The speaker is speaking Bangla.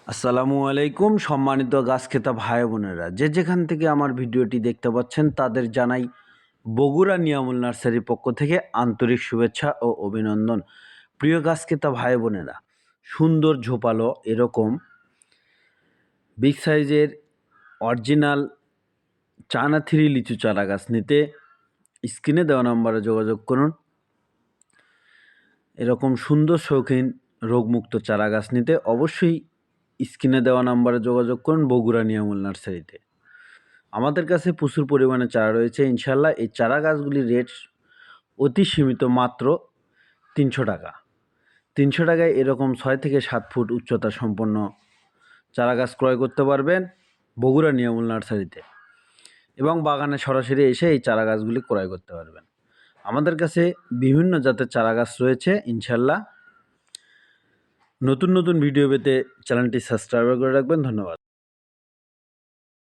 আসসালামু আলাইকুম সম্মানিত গাছ ক্রেতা ভাই বোনেরা, যে যেখান থেকে আমার ভিডিওটি দেখতে পাচ্ছেন তাদের জানাই বগুড়া নিয়ামুল নার্সারির পক্ষ থেকে আন্তরিক শুভেচ্ছা ও অভিনন্দন। প্রিয় গাছ ক্রেতা ভাই বোনেরা, সুন্দর ঝোপালো এরকম বিগ সাইজের অরিজিনাল চায়না থ্রি লিচু চারা গাছ নিতে স্ক্রিনে দেওয়া নম্বরে যোগাযোগ করুন। এরকম সুন্দর শৌখিন রোগমুক্ত চারা গাছ নিতে অবশ্যই স্ক্রিনে দেওয়া নাম্বারে যোগাযোগ করুন বগুড়া নিয়ামুল নার্সারিতে। আমাদের কাছে প্রচুর পরিমাণে চারা রয়েছে ইনশাল্লাহ। এই চারা গাছগুলির রেট অতি সীমিত, মাত্র 300 টাকা। 300 টাকায় এরকম 6 থেকে 7 ফুট উচ্চতা সম্পন্ন চারা গাছ ক্রয় করতে পারবেন বগুড়া নিয়ামুল নার্সারিতে, এবং বাগানে সরাসরি এসে এই চারা গাছগুলি ক্রয় করতে পারবেন। আমাদের কাছে বিভিন্ন জাতের চারা গাছ রয়েছে ইনশাল্লাহ। নতুন নতুন ভিডিও পেতে চ্যানেলটি সাবস্ক্রাইব করে রাখবেন। ধন্যবাদ।